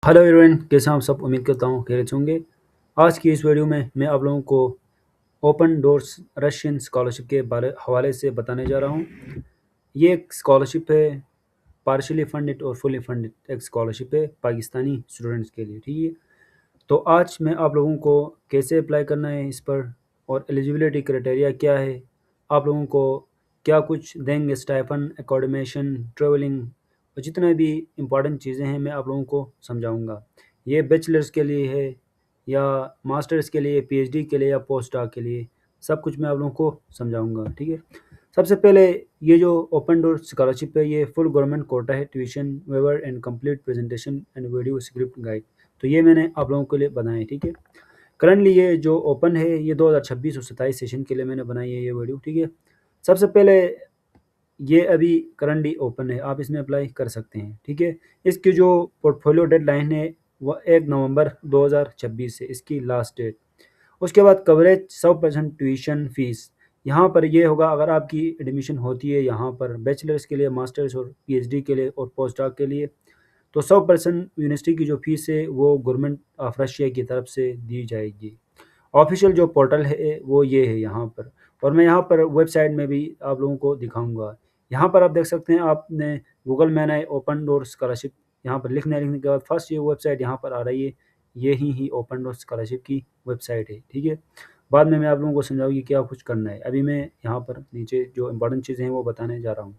Hello everyone, कैसे हैं आप सब। उम्मीद करता हूँ खैरियत से होंगे। आज की इस वीडियो में मैं आप लोगों को ओपन डोर्स रशियन स्कॉलरशिप के बारे हवाले से बताने जा रहा हूँ। ये एक स्कॉलरशिप है, पार्शियली फंडेड और फुली फंडेड एक स्कॉलरशिप है पाकिस्तानी स्टूडेंट्स के लिए। ठीक है, तो आज मैं आप लोगों को कैसे अप्लाई करना है इस पर और एलिजिबिलिटी क्राइटेरिया क्या है, आप लोगों को क्या कुछ देंगे, स्टाइफन, एकोमोडेशन, ट्रेवलिंग और जितने भी इम्पॉर्टेंट चीज़ें हैं मैं आप लोगों को समझाऊंगा। ये बैचलर्स के लिए है या मास्टर्स के लिए, पीएचडी के लिए या पोस्ट डॉक के लिए, सब कुछ मैं आप लोगों को समझाऊंगा। ठीक है, सबसे पहले ये जो ओपन डोर स्कॉलरशिप है ये फुल गवर्नमेंट कोटा है, tuition waiver and complete presentation and video script guide. तो ये मैंने आप लोगों के लिए बनाए। ठीक है, करंटली ये जो ओपन है ये 2026 और 27 सेशन के लिए मैंने बनाई है ये वीडियो। ठीक है, सबसे पहले ये अभी करंटली ओपन है, आप इसमें अप्लाई कर सकते हैं। ठीक है, इसकी जो पोर्टफोलियो डेडलाइन है वह 1 नवंबर 2026 से इसकी लास्ट डेट। उसके बाद कवरेज 100% ट्यूशन फीस। यहाँ पर ये होगा, अगर आपकी एडमिशन होती है यहाँ पर बैचलर्स के लिए, मास्टर्स और पीएचडी के लिए और पोस्ट डॉक के लिए, तो 100% यूनिवर्सिटी की जो फीस है वो गवर्नमेंट ऑफ रशिया की तरफ से दी जाएगी। ऑफिशियल जो पोर्टल है वो ये है यहाँ पर, और मैं यहाँ पर वेबसाइट में भी आप लोगों को दिखाऊंगा। यहाँ पर आप देख सकते हैं, आपने गूगल में आए ओपन डोर स्कॉलरशिप यहाँ पर लिखने के बाद फर्स्ट ये वेबसाइट यहाँ पर आ रही है, यही ही ओपन डोर स्कॉलरशिप की वेबसाइट है। ठीक है, बाद में मैं आप लोगों को समझाऊँ कि क्या कुछ करना है। अभी मैं यहाँ पर नीचे जो इंपॉर्टेंट चीज़ें हैं वो बताने जा रहा हूँ।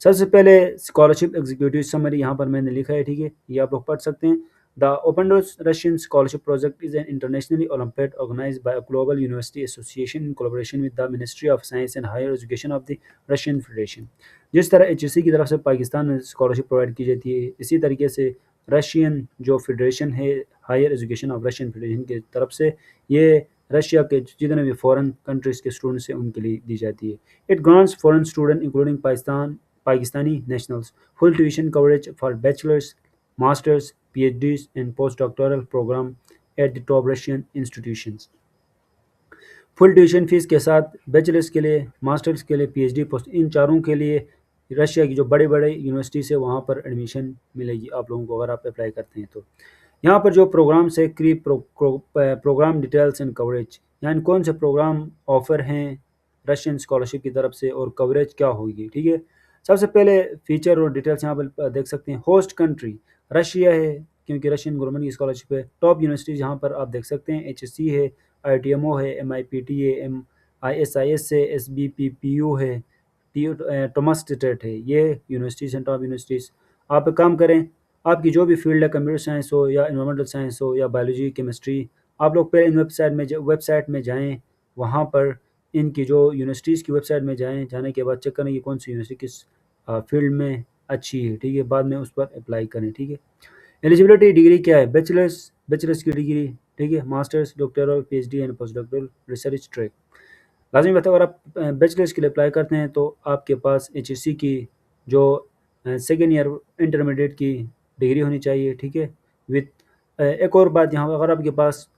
सबसे पहले स्कॉलरशिप एग्जीक्यूटिव समरी यहाँ पर मैंने लिखा है। ठीक है, ये आप लोग पढ़ सकते हैं। The open doors Russian scholarship project is an internationally olympiad organized by global university association in collaboration with the ministry of science and higher education of the Russian federation. जिस तरह एचएससी की तरफ से पाकिस्तान में स्कॉलरशिप प्रोवाइड की जाती है, इसी तरीके से रशियन जो फेडरेशन है, higher education of Russian federation की तरफ से ये रशिया के जितने भी फॉरेन कंट्रीज़ के स्टूडेंट्स हैं उनके लिए दी जाती है। It grants foreign student including Pakistani nationals full tuition coverage for bachelor's, master's, PhDs and postdoctoral program at the top Russian institutions। Full tuition fees के साथ बैचलर्स के लिए, मास्टर्स के लिए, पीएचडी, पोस्ट, इन चारों के लिए रशिया की जो बड़े बड़े यूनिवर्सिटी से वहाँ पर एडमिशन मिलेगी आप लोगों को, अगर आप अप्लाई करते हैं तो। यहाँ पर जो प्रोग्राम्स है, प्रोग्राम डिटेल्स एंड कवरेज, यानी कौन से प्रोग्राम ऑफर हैं रशियन स्कॉलरशिप की तरफ से और कवरेज क्या होगी। ठीक है, सबसे पहले फीचर और डिटेल्स यहाँ पर देख सकते हैं। होस्ट कंट्री रशिया है, क्योंकि रशियन गवर्नमेंट की स्कॉलरशिप है। टॉप यूनिवर्सिटीज़ यहाँ पर आप देख सकते हैं, एचएससी है, आईटीएमओ है, एमआईपीटी है, एमआईएसआईएस है, एसबीपीपीयू है, टॉमस स्टेट है। ये यूनिवर्सिटीज़ हैं, टॉप यूनिवर्सिटीज़। आप एक काम करें, आपकी जो भी फील्ड है, कंप्यूटर साइंस हो या इन्वायरमेंटल साइंस हो या बायोलॉजी, केमिस्ट्री, आप लोग पहले इन वेबसाइट में जाएँ। वहाँ पर इनकी जो यूनिवर्सिटीज़ की वेबसाइट में जाएँ, जाने के बाद चेक करें कि कौन सी यूनिवर्सिटी किस फील्ड में अच्छी है। ठीक है, बाद में उस पर अप्लाई करें। ठीक है, एलिजिबिलिटी डिग्री क्या है, बैचलर्स की डिग्री। ठीक है, masters, doctoral, PhD and post doctoral research track. लाजमी बात है, अगर आप बैचलर्स के लिए अप्लाई करते हैं तो आपके पास एचएससी की जो सेकेंड ईयर इंटरमीडिएट की डिग्री होनी चाहिए। ठीक है, विथ एक और बात यहाँ, अगर आपके पास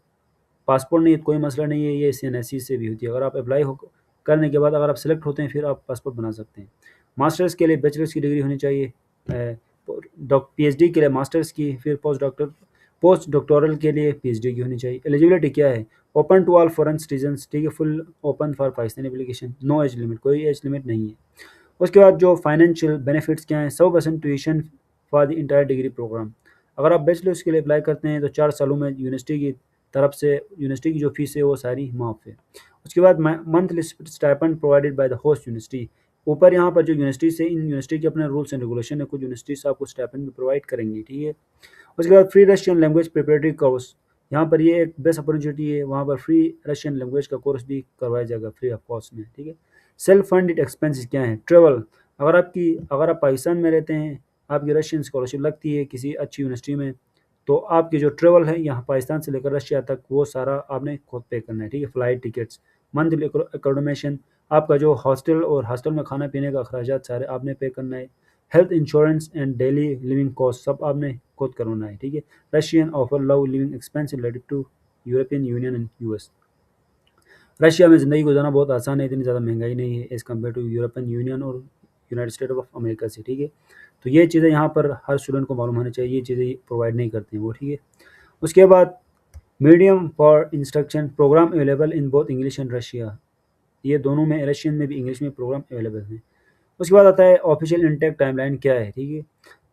पासपोर्ट नहीं है तो कोई मसला नहीं है, ये सीएनएससी से भी होती है। अगर आप अप्लाई हो करने के बाद अगर आप सेलेक्ट होते हैं फिर आप पासपोर्ट बना सकते हैं। मास्टर्स के लिए बैचलर्स की डिग्री होनी चाहिए, पीएचडी के लिए मास्टर्स की, फिर पोस्ट डॉक्टोरल के लिए पीएचडी की होनी चाहिए। एलिजिबिलिटी क्या है, open to all foreign citizens. ठीक है, full open for Pakistani application, no age limit, कोई एज लिमिट नहीं है। उसके बाद जो फाइनेंशियल बेनिफिट्स क्या हैं, 100% tuition for the entire degree program. अगर आप बैचलर्स के लिए अप्लाई करते हैं तो 4 सालों में यूनिवर्सिटी की तरफ से यूनिवर्सिटी की जो फीस है वो सारी माफ़ है। उसके बाद monthly stipend provided by the host university. ऊपर यहाँ पर जो यूनिवर्सिटी से, इन यूनिवर्सिटी के अपने रूल्स एंड रेगुलेशन है, कुछ यूनिवर्सिटीज आपको स्टाइपेंड भी प्रोवाइड करेंगी। ठीक है, उसके बाद free Russian language preparatory course. यहाँ पर ये एक बेस्ट अपॉर्चुनिटी है, वहाँ पर फ्री रशियन लैंग्वेज का कोर्स भी करवाया जाएगा फ्री ऑफ कॉस्ट में। ठीक है, सेल्फ फंडेड एक्सपेंसेस क्या है, ट्रेवल। अगर आप पाकिस्तान में रहते हैं, आपकी रशियन स्कॉलरशिप लगती है किसी अच्छी यूनिवर्सिटी में, तो आपकी जो ट्रेवल है यहाँ पाकिस्तान से लेकर रशिया तक वो सारा आपने खुद पे करना है। ठीक है, फ़्लाइट टिकट्स, मंथली एकोमोडेशन, आपका जो हॉस्टल में खाना पीने का अखराजात सारे आपने पे करना है। Health insurance and daily living cost सब आपने खुद करवाना है। ठीक है, Russian offer love living expense related to European Union and US. Russia में ज़िंदगी गुजारना बहुत आसान है, इतनी ज़्यादा महंगाई नहीं है as compare to European Union और यूनाइटेड स्टेट ऑफ अमेरिका से, ठीक है। तो ये चीज़ें यहाँ पर हर स्टूडेंट को मालूम होनी चाहिए, ये चीज़ें प्रोवाइड नहीं करते हैं वो, ठीक है। उसके बाद medium for instruction program available in both English and Russia, ये दोनों में, रशियन में भी इंग्लिश में प्रोग्राम अवेलेबल हैं। उसके बाद आता है ऑफिशियल इनटेक टाइमलाइन क्या है, ठीक है।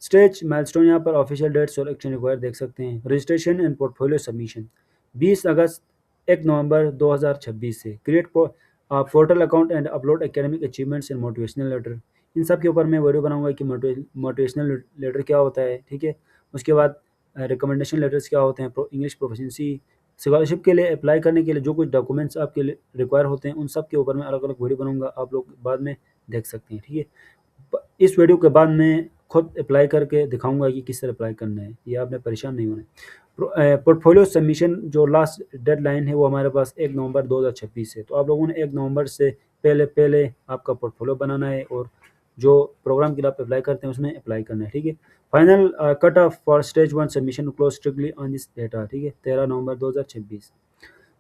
स्टेज माइलस्टोन, यहाँ पर ऑफिशियल डेट्स और एक्शन रिक्वायर देख सकते हैं। रजिस्ट्रेशन एंड पोर्टफोलियो सबमिशन 20 अगस्त 1 नवंबर 2026 से। Create portal account and upload academic achievements and motivational letter. इन सब के ऊपर मैं वीडियो बनाऊंगा कि मोटिवेशनल लेटर क्या होता है, ठीक है। उसके बाद रिकमेंडेशन लेटर्स क्या होते हैं, इंग्लिश प्रोफिशिएंसी, स्कॉलरशिप के लिए अप्लाई करने के लिए जो कुछ डॉक्यूमेंट्स आपके लिए रिक्वायर होते हैं, उन सब के ऊपर मैं अलग अलग वीडियो बनाऊंगा, आप लोग बाद में देख सकते हैं, ठीक है। इस वीडियो के बाद मैं खुद अप्लाई करके दिखाऊंगा कि किस तरह अप्लाई करना है, ये आपने परेशान नहीं होना है। पोर्टफोलियो सबमिशन जो लास्ट डेडलाइन है वो हमारे पास 1 नवंबर 2026 है। तो आप लोगों ने 1 नवंबर से पहले पहले आपका पोर्टफोलियो बनाना है और जो प्रोग्राम के लिए आप अप्लाई करते हैं उसमें अप्लाई करना है, ठीक है। Final cut off for stage 1 submission close strictly on this data, ठीक है, 13 नवंबर 2026।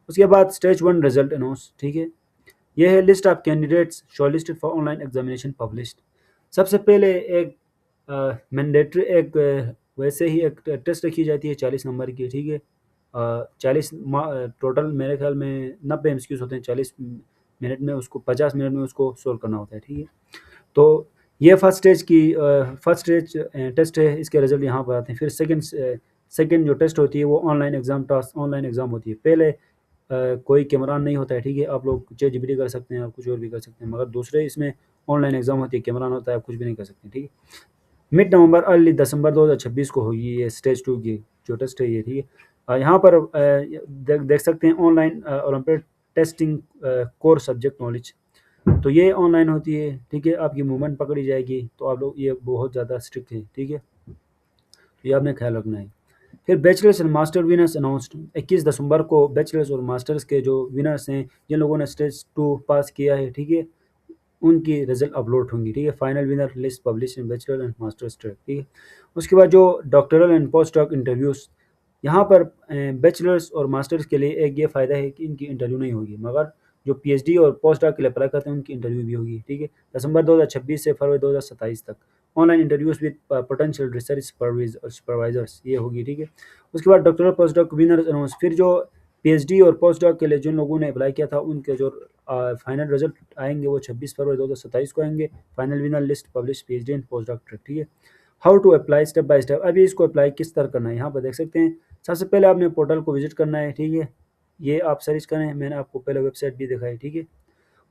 उसके बाद स्टेज 1 रिजल्ट अनाउंस, ठीक है। यह है list of candidates shortlisted for online examination published. सबसे पहले एक मैंडेटरी एक वैसे ही एक टेस्ट रखी जाती है 40 नंबर की, ठीक है। 40 टोटल मेरे ख्याल में 90 एमसीक्यूज होते हैं, 40 मिनट में उसको 50 मिनट में उसको सोल्व करना होता है, ठीक है। तो ये फर्स्ट स्टेज टेस्ट है, इसके रिजल्ट यहाँ पर आते हैं। फिर सेकंड जो टेस्ट होती है वो ऑनलाइन एग्ज़ाम होती है। पहले कोई कैमरा नहीं होता है, ठीक है। आप लोग चैट जीपीटी कर सकते हैं, आप कुछ और भी कर सकते हैं, मगर दूसरे इसमें ऑनलाइन एग्जाम होती है, कैमरा होता है, आप कुछ भी नहीं कर सकते, ठीक है। मिड नवंबर अर्ली दिसंबर 2026 को होगी ये स्टेज 2 की जो टेस्ट है ये, ठीक है। यहाँ पर देख सकते हैं online olympiad testing core subject knowledge, तो ये ऑनलाइन होती है, ठीक है। आपकी मूवमेंट पकड़ी जाएगी, तो आप लोग, ये बहुत ज़्यादा स्ट्रिक्ट है, ठीक है, ये आपने ख्याल रखना है। फिर bachelors and master winners announced 21 दिसंबर को बैचलर्स और मास्टर्स के जो विनर्स हैं, जिन लोगों ने स्टेज 2 पास किया है, ठीक है, उनकी रिजल्ट अपलोड होंगी, ठीक है। Final winner list publish in bachelor and masters track, ठीक है। उसके बाद जो doctoral and post dock interviews, यहाँ पर बैचलर्स और मास्टर्स के लिए एक ये फ़ायदा है कि इनकी इंटरव्यू नहीं होगी, मगर जो पीएचडी और पोस्ट डॉक के लिए अप्लाई करते हैं उनकी इंटरव्यू भी होगी, ठीक है। दिसंबर 2026 से फरवरी 2027 तक online interviews with potential research supervisors ये होगी, ठीक है। उसके बाद doctoral post doc winners announce, फिर जो पीएचडी और पोस्ट डॉक के लिए जिन लोगों ने अप्लाई किया था उनके जो फाइनल रिजल्ट आएंगे वो 26 फरवरी 2027 को आएंगे। Final winner list publish PhD and post doc track, ठीक है। How to apply step by step, अभी इसको अप्लाई किस तरह करना है यहाँ पर देख सकते हैं। सबसे पहले आपने पोर्टल को विजिट करना है, ठीक है, ये आप सर्च करें, मैंने आपको पहले वेबसाइट भी दिखाई, ठीक है।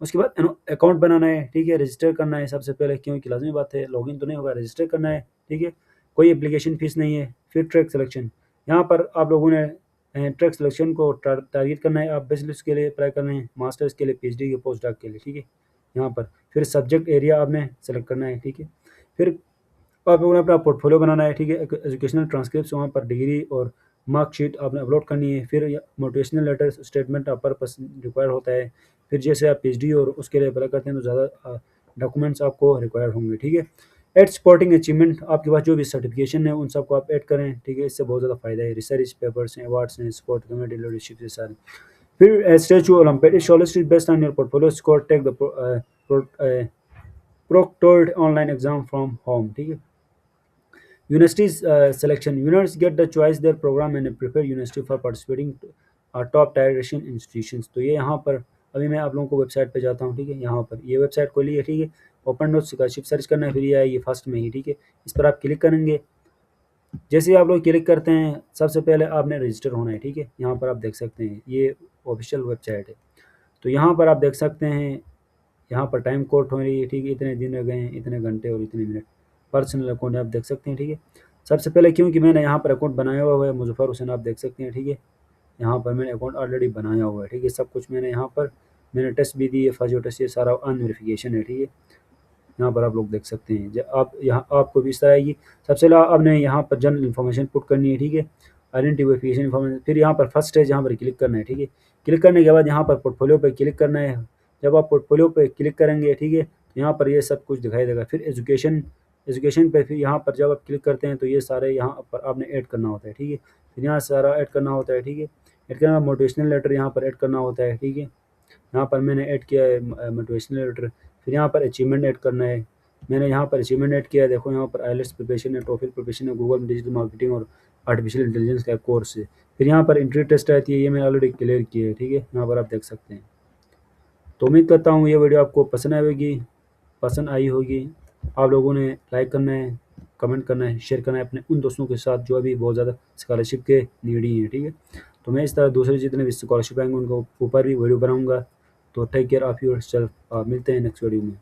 उसके बाद अकाउंट बनाना है, ठीक है, रजिस्टर करना है सबसे पहले, क्योंकि लाजमी बात है, लॉगिन तो नहीं होगा, रजिस्टर करना है, ठीक है। कोई एप्लीकेशन फीस नहीं है। फिर ट्रैक सिलेक्शन, यहाँ पर आप लोगों ने ट्रैक सिलेक्शन को टारगेट करना है। आप बैचलर्स के लिए अप्लाई करना है, मास्टर्स के लिए, पीएचडी के, पोस्ट डॉक के लिए, ठीक है, यहाँ पर। फिर सब्जेक्ट एरिया आपने सेलेक्ट करना है, ठीक है। फिर आप लोगों ने अपना पोर्टफोलियो बनाना है, ठीक है। एजुकेशनल ट्रांसक्रिप्ट वहाँ पर डिग्री और मार्कशीट आपने अपलोड करनी है। फिर motivational letter statement of purpose require होता है। फिर जैसे आप पीएचडी और उसके लिए अप्लाई करते हैं तो ज़्यादा डॉक्यूमेंट्स आपको रिक्वायर होंगे, ठीक है। एड स्पोर्टिंग अचीवमेंट, आपके पास जो भी सर्टिफिकेशन है उन सबको आप ऐड करें, ठीक है, इससे बहुत ज़्यादा फायदा है। रिसर्च पेपर्स हैं, अवार्ड्स हैं, स्पोर्ट कम्युनिटी लीडरशिप से सारे। फिर statue olympiad is shortlisted based on your portfolio score, take the proctored online exam from home, ठीक है। Universities selection, winners get the choice their program and prepare university for participating top tier Russian institutions। तो ये यहाँ पर अभी मैं आप लोगों को वेबसाइट पे जाता हूँ, ठीक है। यहाँ पर ये वेबसाइट खोली है, ठीक है। ओपन नोट स्कॉलरशिप सर्च करना है, फिर ये आएगी फर्स्ट में ही, ठीक है। इस पर आप क्लिक करेंगे। जैसे ही आप लोग क्लिक करते हैं सबसे पहले आपने रजिस्टर होना है, ठीक है। यहाँ पर आप देख सकते हैं ये ऑफिशियल वेबसाइट है। तो यहाँ पर आप देख सकते हैं, यहाँ पर टाइम कोड हो रही है, ठीक है, इतने दिन रह गए हैं, इतने घंटे और इतने मिनट। पर्सनल अकाउंट आप देख सकते हैं, ठीक है। सबसे पहले क्योंकि मैंने यहाँ पर अकाउंट बनाया हुआ है मुजफ्फर हुसैन, आप देख सकते हैं, ठीक है। यहाँ पर मैंने अकाउंट ऑलरेडी बनाया हुआ है, ठीक है। सब कुछ मैंने यहाँ पर मैंने टेस्ट भी दी है, फर्स्ट टेस्ट, ये सारा ऑन वेरिफिकेशन है, ठीक है। यहाँ पर आप लोग देख सकते हैं। जब आप यहाँ आपको भी इस तरह आएगी। सबसे पहले आपने यहाँ पर जनरल इन्फॉर्मेशन पुट करनी है, ठीक है, आइडेंटिटी वेरिफिकेशन इन्फॉर्मेशन। फिर यहाँ पर फर्स्ट स्टेज यहाँ पर क्लिक करना है, ठीक है। क्लिक करने के बाद यहाँ पर पोर्टफोलियो पर क्लिक करना है। जब आप पोर्टफोलियो पर क्लिक करेंगे, ठीक है, तो यहाँ पर ये सब कुछ दिखाई देगा। फिर एजुकेशन पे फिर यहाँ पर जब आप क्लिक करते हैं तो ये सारे यहाँ पर आपने ऐड करना होता है, ठीक है। फिर यहाँ सारा ऐड करना होता है, ठीक है। ऐड करना, मोटिवेशनल लेटर यहाँ पर ऐड करना होता है, ठीक है। यहाँ पर मैंने ऐड किया है मोटिवेशनल लेटर। फिर यहाँ पर अचीवमेंट ऐड करना है, मैंने यहाँ पर अचीवमेंट ऐड किया है। देखो यहाँ पर आईएलटीएस प्रिपरेशन है, टोफल प्रिपरेशन है, गूगल में डिजिटल मार्केटिंग और आर्टिफिशियल इंटेलिजेंस का कोर्स है। फिर यहाँ पर इंट्री टेस्ट आती है, ये मैंने ऑलरेडी क्लियर किया है। ठीक है, यहाँ पर आप देख सकते हैं। तो उम्मीद करता हूँ ये वीडियो आपको पसंद आई होगी। आप लोगों ने लाइक करना है, कमेंट करना है, शेयर करना है अपने उन दोस्तों के साथ जो अभी बहुत ज़्यादा स्कॉलरशिप के नीडी हैं। ठीक है, तो मैं इस तरह दूसरे जितने भी स्कॉलरशिप आएंगे उनको ऊपर भी वीडियो बनाऊंगा। तो take care of yourself, मिलते हैं नेक्स्ट वीडियो में।